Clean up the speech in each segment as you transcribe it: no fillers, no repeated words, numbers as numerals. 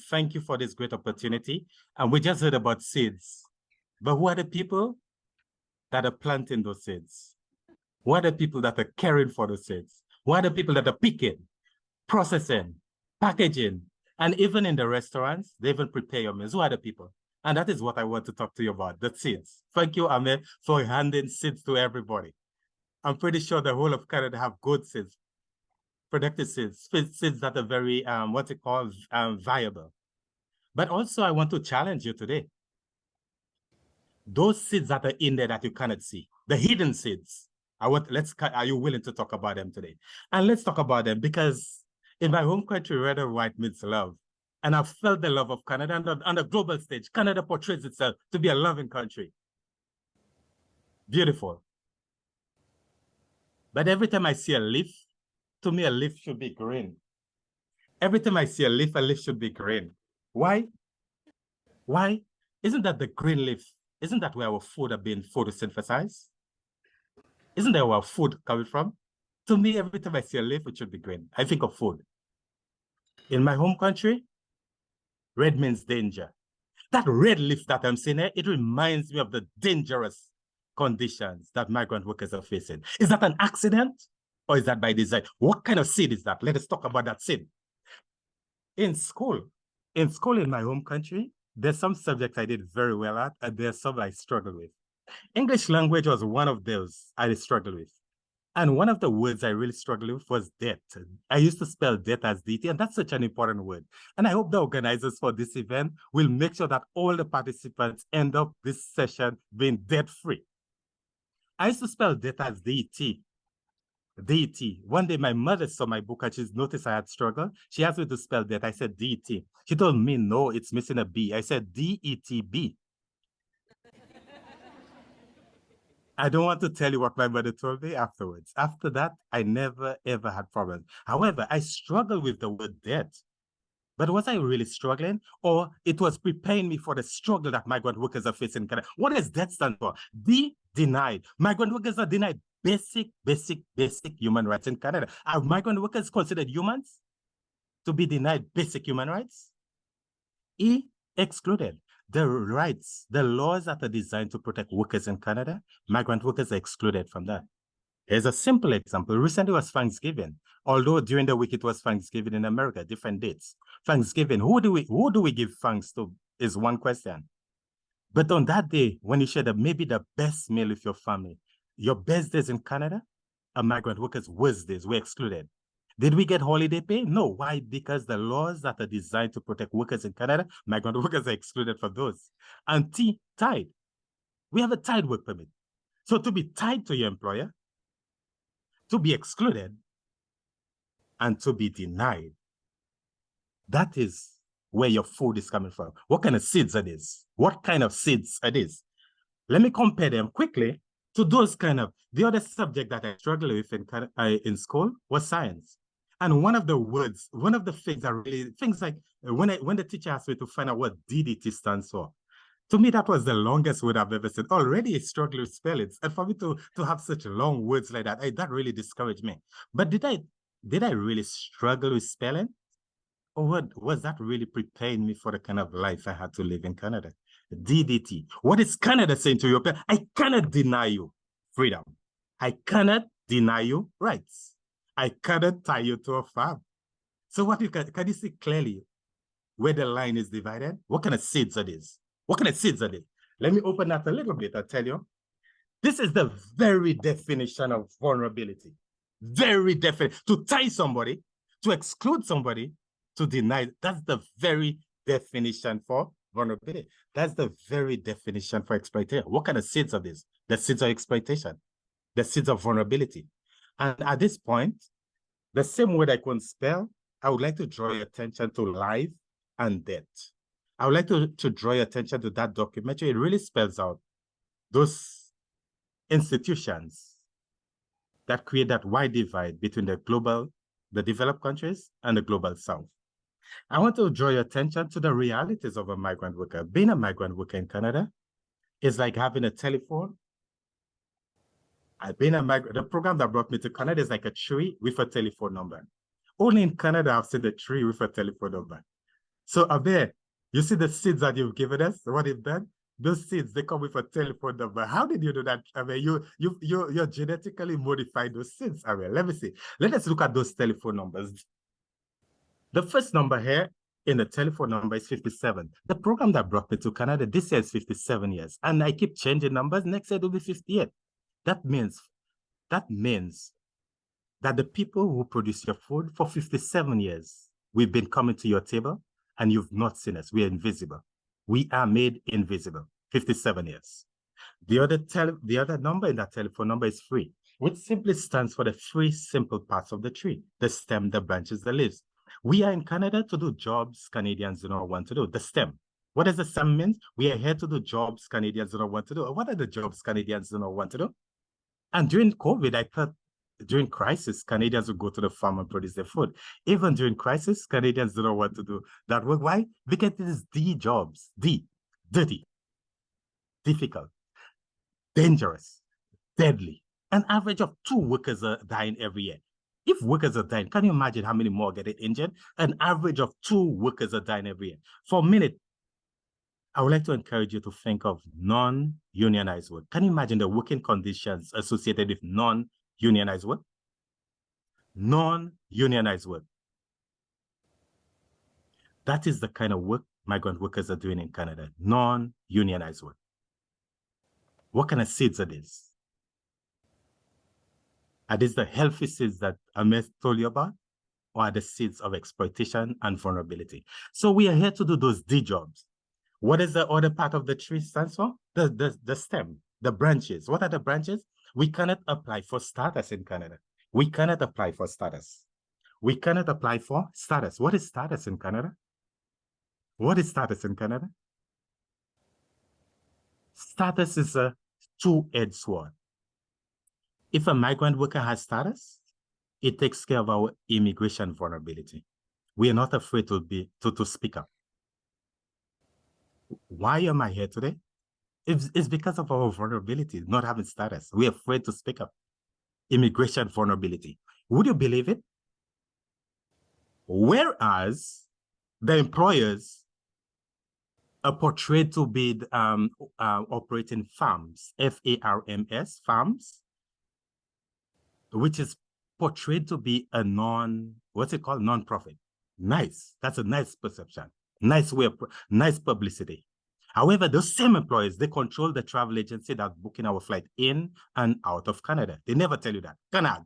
Thank you for this great opportunity. And we just heard about seeds. But who are the people that are planting those seeds? Who are the people that are caring for those seeds? Who are the people that are picking, processing, packaging, and even in the restaurants, they even prepare your meals? Who are the people? And that is what I want to talk to you about, the seeds. Thank you, Ame, for handing seeds to everybody. I'm pretty sure the whole of Canada have good seeds, productive seeds, seeds that are very, viable. But also I want to challenge you today. Those seeds that are in there that you cannot see, the hidden seeds, are you willing to talk about them today? And let's talk about them because in my home country, red and white means love. And I've felt the love of Canada on the global stage. Canada portrays itself to be a loving country. Beautiful. But every time I see a leaf, to me, a leaf should be green. Every time I see a leaf should be green. Why? Why? Isn't that the green leaf? Isn't that where our food are being photosynthesized? Isn't that where our food coming from? To me, every time I see a leaf, it should be green. I think of food. In my home country, red means danger. That red leaf that I'm seeing here, it reminds me of the dangerous conditions that migrant workers are facing. Is that an accident or is that by design? What kind of seed is that? Let us talk about that seed. In school in my home country, there's some subjects I did very well at, and there's some I struggled with. English language was one of those I struggled with. And one of the words I really struggled with was debt. I used to spell debt as DT, and that's such an important word. And I hope the organizers for this event will make sure that all the participants end up this session being debt-free. I used to spell debt as DT. DT. One day my mother saw my book and she noticed I had struggled. She asked me to spell debt. I said DT. She told me, no, it's missing a B. I said DETB. I don't want to tell you what my mother told me afterwards. After that, I never, ever had problems. However, I struggled with the word debt. But was I really struggling? Or it was preparing me for the struggle that migrant workers are facing in Canada? What does that stand for? D, denied. Migrant workers are denied basic human rights in Canada. Are migrant workers considered humans to be denied basic human rights? E, excluded. The rights, the laws that are designed to protect workers in Canada, migrant workers are excluded from that. Here's a simple example. Recently was Thanksgiving. Although during the week it was Thanksgiving in America, different dates. Thanksgiving, who do we give thanks to is one question. But on that day, when you share maybe the best meal with your family, your best days in Canada, migrant workers' worst days were excluded. Did we get holiday pay? No. Why? Because the laws that are designed to protect workers in Canada, migrant workers are excluded from those. And T, tied. We have a tied work permit. So to be tied to your employer, to be excluded, and to be denied, that is where your food is coming from. What kind of seeds are these? What kind of seeds are these? Let me compare them quickly to those kind of, the other subject that I struggled with in school was science. And one of the words, one of the things that really, things like when the teacher asked me to find out what DDT stands for, to me, that was the longest word I've ever said. Already I struggle with spellings. And for me to have such long words like that, that really discouraged me. But did I really struggle with spelling? Or what was that really preparing me for the kind of life I had to live in Canada? DDT. What is Canada saying to you? I cannot deny you freedom. I cannot deny you rights. I cannot tie you to a farm. So what can you see clearly where the line is divided? What kind of seeds are these? What kind of seeds are these? Let me open that a little bit. I'll tell you. This is the very definition of vulnerability. Very definite. To tie somebody, to exclude somebody, to deny. That's the very definition for vulnerability. That's the very definition for exploitation. What kind of seeds are these? The seeds of exploitation. The seeds of vulnerability. And at this point, the same word I couldn't spell, I would like to draw your attention to life and death. I would like to draw your attention to that documentary. It really spells out those institutions that create that wide divide between the developed countries and the global south. I want to draw your attention to the realities of a migrant worker. Being a migrant worker in Canada is like having a telephone. The program that brought me to Canada is like a tree with a telephone number. Only in Canada, I've seen the tree with a telephone number. So up there, you see the seeds that you've given us, what you've done? Those seeds, they come with a telephone number. How did you do that? I mean, you're genetically modified those seeds. I mean, let me see. Let us look at those telephone numbers. The first number here in the telephone number is 57. The program that brought me to Canada, this year is 57 years. And I keep changing numbers. Next year it will be 58. That means that the people who produce your food for 57 years, we've been coming to your table and you've not seen us. We are invisible. We are made invisible. 57 years. The other number in that telephone number is free, which simply stands for the three simple parts of the tree: the stem, the branches, the leaves. We are in Canada to do jobs Canadians do not want to do. The stem. What does the stem mean? We are here to do jobs Canadians do not want to do. What are the jobs Canadians do not want to do? And during COVID, I thought during crisis, Canadians would go to the farm and produce their food. Even during crisis, Canadians do not want to do that work. Why? Because it is the jobs, dirty, difficult, dangerous, deadly. An average of 2 workers are dying every year. If workers are dying, can you imagine how many more get injured? An average of 2 workers are dying every year. For a minute, I would like to encourage you to think of non-unionized work. Can you imagine the working conditions associated with non-unionized work? Non-unionized work. That is the kind of work migrant workers are doing in Canada, non-unionized work. What kind of seeds are these? Are these the healthy seeds that Ahmed told you about? Or are the seeds of exploitation and vulnerability? So we are here to do those D jobs. What is the other part of the tree stands for? The stem, the branches. What are the branches? We cannot apply for status in Canada. We cannot apply for status. We cannot apply for status. What is status in Canada? What is status in Canada? Status is a two-edged sword. If a migrant worker has status, it takes care of our immigration vulnerability. We are not afraid to speak up. Why am I here today? It's because of our vulnerability, not having status. We're afraid to speak up. Immigration vulnerability. Would you believe it? Whereas the employers are portrayed to be operating farms, F-A-R-M-S, farms, which is portrayed to be a non-profit. Nice. That's a nice perception. Nice way of, nice publicity. However, those same employers, they control the travel agency that's booking our flight in and out of Canada. They never tell you that. Canag,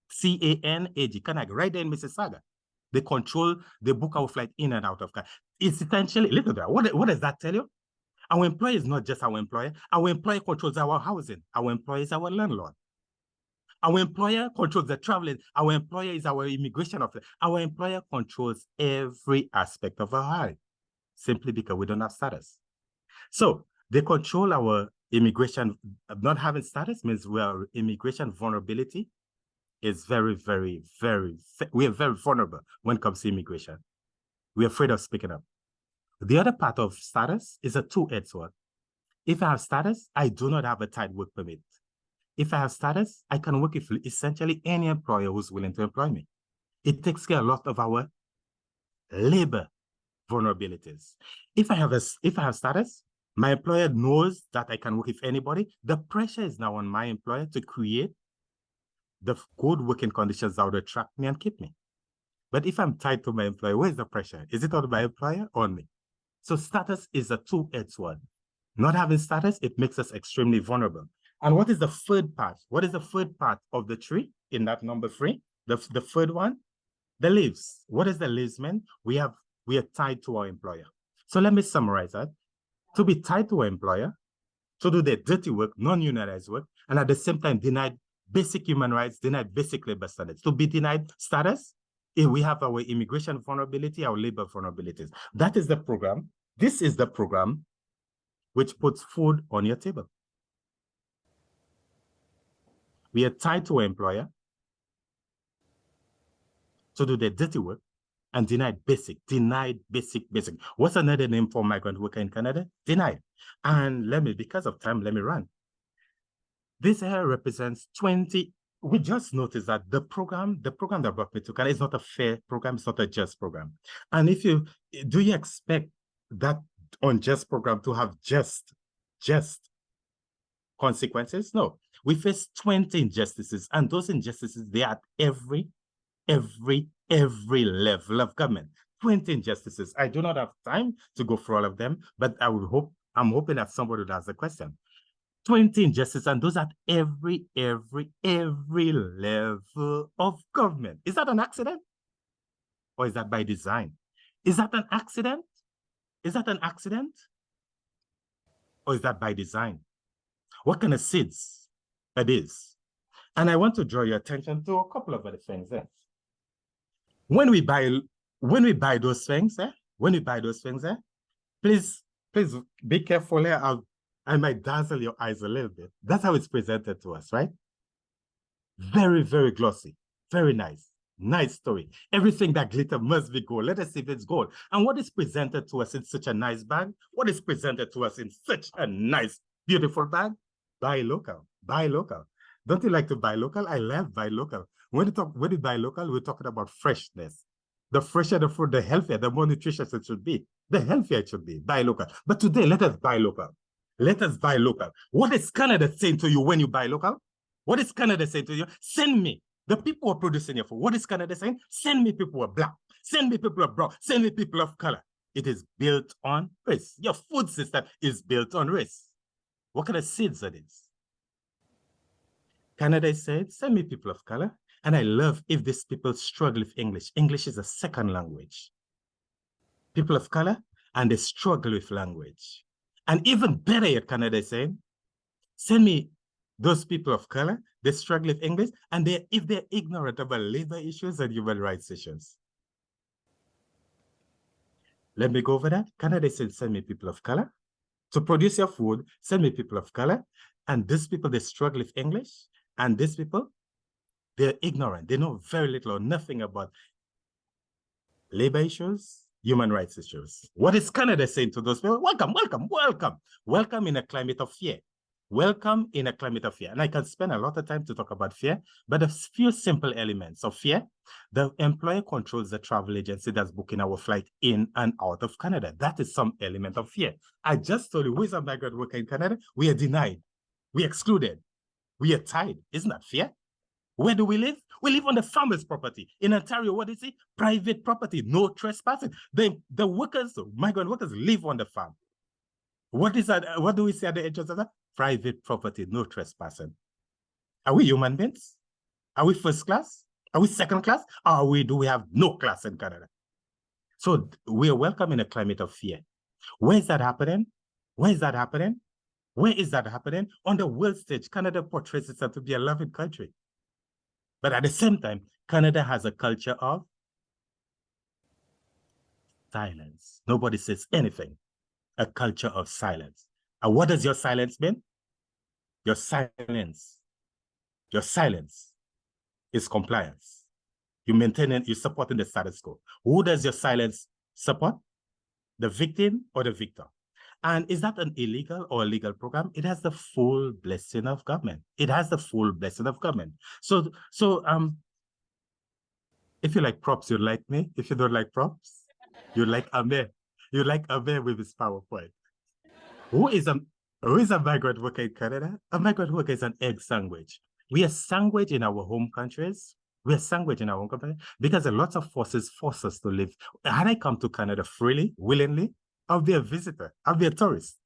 C-A-N-A-G, Canag, right there in Mississauga. They book our flight in and out of Canada. It's essentially, listen to that. What does that tell you? Our employer is not just our employer. Our employer controls our housing. Our employer is our landlord. Our employer controls the traveling. Our employer is our immigration officer. Our employer controls every aspect of our life, simply because we don't have status. So they control our immigration. Not having status means our immigration vulnerability is very, very, we are very vulnerable when it comes to immigration. We're afraid of speaking up. The other part of status is a two-edged sword. If I have status, I do not have a tight work permit. If I have status, I can work with essentially any employer who's willing to employ me. It takes care of a lot of our labor vulnerabilities. If I have status, my employer knows that I can work with anybody. The pressure is now on my employer to create the good working conditions that would attract me and keep me. But if I'm tied to my employer, where's the pressure? Is it on my employer or on me? So status is a two-edged sword. Not having status, it makes us extremely vulnerable. And what is the third part? What is the third part of the tree in that number 3? The third one, the leaves. What does the leaves mean? We are tied to our employer. So let me summarize that. To be tied to our employer, to do the dirty work, non-unionized work, and at the same time denied basic human rights, denied basic labor standards. To be denied status, we have our immigration vulnerability, our labor vulnerabilities. That is the program. This is the program which puts food on your table. We are tied to our employer to do the dirty work and denied basic. What's another name for migrant worker in Canada? Denied. And because of time, let me run. This here represents 20 we just noticed that the program that brought me to Canada is not a fair program, it's not a just program. And do you expect that unjust program to have just consequences? No. We face 20 injustices, and those injustices, they are at every level of government. 20 injustices. I do not have time to go through all of them, but I'm hoping that somebody would ask the question. 20 injustices, and those at every level of government. Is that an accident? Or is that by design? Is that an accident? Is that an accident? Or is that by design? What kind of seeds it is? And I want to draw your attention to a couple of other things there. When we buy those things, please be careful here. I might dazzle your eyes a little bit. That's how it's presented to us, right? Very, very glossy, very nice. Nice story. Everything that glitter must be gold. Let us see if it's gold. And what is presented to us in such a nice bag? What is presented to us in such a nice, beautiful bag? Buy local. Buy local. Don't you like to buy local? I love buy local. When you buy local, we're talking about freshness. The fresher the fruit, the healthier, the more nutritious it should be. The healthier it should be. Buy local. But today, let us buy local. Let us buy local. What is Canada saying to you when you buy local? What is Canada saying to you? Send me the people who are producing your food. What is Canada saying? Send me people who are black. Send me people who are brown. Send me people of color. It is built on race. Your food system is built on race. What kind of seeds are these? Canada said, send me people of color. And I love if these people struggle with English. English is a second language. People of color, and they struggle with language. And even better yet, Canada is saying, send me those people of color, they struggle with English, and if they're ignorant about labor issues and human rights issues. Let me go over that. Canada said, send me people of color. To produce your food, send me people of color. And these people, they struggle with English. And these people, they're ignorant. They know very little or nothing about labor issues, human rights issues. What is Canada saying to those people? Welcome, welcome, welcome. Welcome in a climate of fear. Welcome in a climate of fear. And I can spend a lot of time to talk about fear, but a few simple elements of fear. The employer controls the travel agency that's booking our flight in and out of Canada. That is some element of fear. I just told you, who is a migrant worker in Canada? We are denied. We are excluded. We are tied. Isn't that fear? Where do we live? We live on the farmer's property. In Ontario, what is it? Private property, no trespassing. The workers, migrant workers live on the farm. What is that? What do we say at the entrance of that? Private property, no trespassing. Are we human beings? Are we first class? Are we second class? Or do we have no class in Canada? So we are welcome in a climate of fear. Where is that happening? Where is that happening? Where is that happening? On the world stage, Canada portrays itself to be a loving country. But at the same time, Canada has a culture of silence. Nobody says anything. A culture of silence. And what does your silence mean? Your silence is compliance. You're supporting the status quo. Who does your silence support? The victim or the victor? And is that an illegal or a legal program? It has the full blessing of government. It has the full blessing of government. So if you like props, you like me. If you don't like props, you like Amir. You like Amir with his PowerPoint. Who is a migrant worker in Canada? A migrant worker is an egg sandwich. We are sandwich in our home countries. We are sandwich in our home country because a lot of forces force us to live. Had I come to Canada freely, willingly, I'll be a visitor. I'll be a tourist.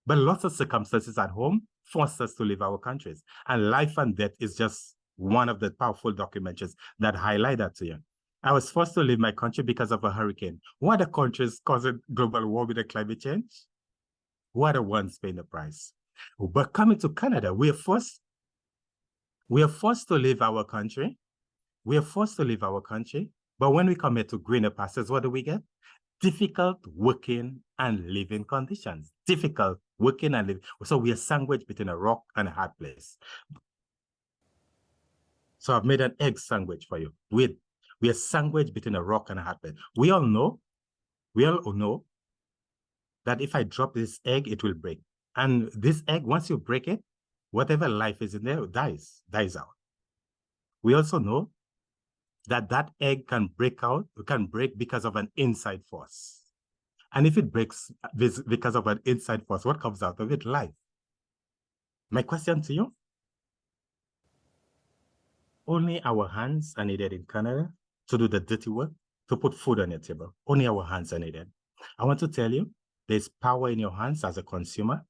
But lots of circumstances at home force us to leave our countries. And life and death is just one of the powerful documentaries that highlight that to you. I was forced to leave my country because of a hurricane. What are the countries causing global warming and climate change? Who are the ones paying the price? But coming to Canada, we are forced to leave our country. We are forced to leave our country. But when we come here to greener pastures, what do we get? Difficult working and living conditions. Difficult working and living. So we are sandwiched between a rock and a hard place. So I've made an egg sandwich for you. We are sandwiched between a rock and a hard place. We all know that if I drop this egg, it will break. And this egg, once you break it, whatever life is in there dies out. We also know that that egg can break because of an inside force. And if it breaks because of an inside force, what comes out of it? Life. My question to you, only our hands are needed in Canada to do the dirty work, to put food on your table. Only our hands are needed. I want to tell you, there's power in your hands as a consumer.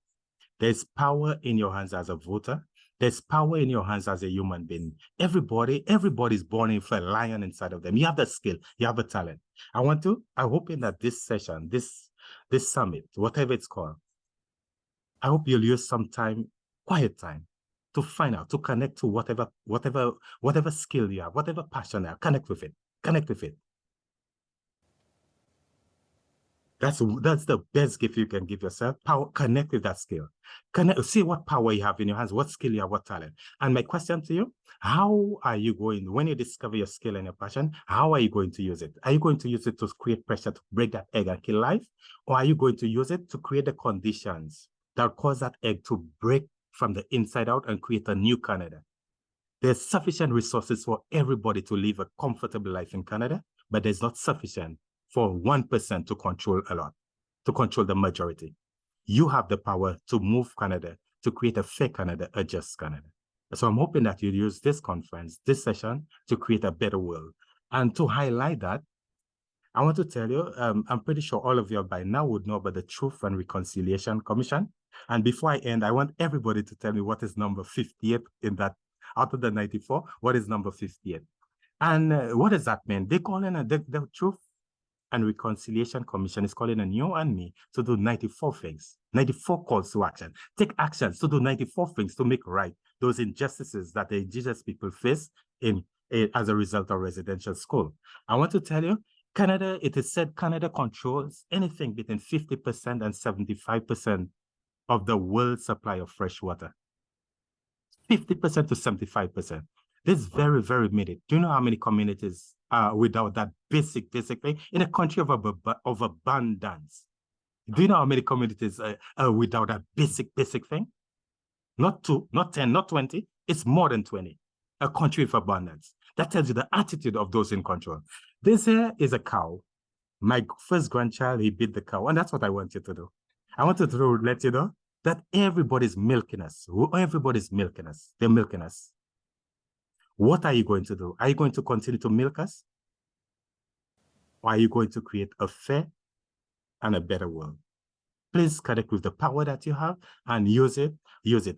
There's power in your hands as a voter. There's power in your hands as a human being. Everybody's born with a lion inside of them. You have the skill, you have the talent. I'm hoping that this session, this summit, whatever it's called, I hope you'll use some time, quiet time, to find out, to connect to whatever skill you have, whatever passion you have, connect with it. Connect with it. That's the best gift you can give yourself. Power, connect with that skill. Connect, see what power you have in your hands, what skill you have, what talent. And my question to you, how are you going, when you discover your skill and your passion, how are you going to use it? Are you going to use it to create pressure to break that egg and kill life? Or are you going to use it to create the conditions that cause that egg to break from the inside out and create a new Canada? There's sufficient resources for everybody to live a comfortable life in Canada, but there's not sufficient for 1% to control a lot, to control the majority. You have the power to move Canada, to create a fair Canada, a just Canada. So I'm hoping that you'll use this conference, this session, to create a better world. And to highlight that, I want to tell you, I'm pretty sure all of you by now would know about the Truth and Reconciliation Commission. And before I end, I want everybody to tell me what is number 58 in that, out of the 94, what is number 58? And what does that mean? They call in the Truth and Reconciliation Commission is calling on you and me to do 94 things, 94 calls to action. Take actions to do 94 things to make right those injustices that the indigenous people face as a result of residential school. I want to tell you, Canada, it is said Canada controls anything between 50% and 75% of the world's supply of fresh water. 50% to 75%. This is very, very minute. Do you know how many communities are without that basic thing? In a country of abundance, do you know how many communities are without that basic thing? Not 2, not 10, not 20. It's more than 20. A country of abundance. That tells you the attitude of those in control. This here is a cow. My first grandchild, he beat the cow. And that's what I want you to do. I wanted to let you know that everybody's milking us. Everybody's milking us. They're milking us. What are you going to do? Are you going to continue to milk us? Or are you going to create a fair and a better world? Please connect with the power that you have and use it.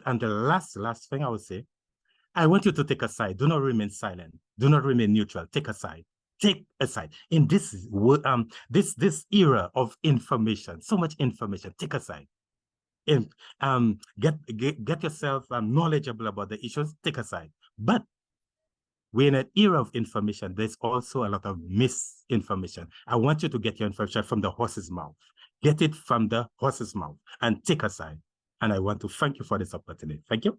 And the last thing I would say, I want you to take a side. Do not remain silent. Do not remain neutral. Take a side. Take a side. In this era of information, so much information, take a side. Get yourself knowledgeable about the issues, take a side. But we're in an era of information. There's also a lot of misinformation. I want you to get your information from the horse's mouth. Get it from the horse's mouth and take a side. And I want to thank you for this opportunity. Thank you.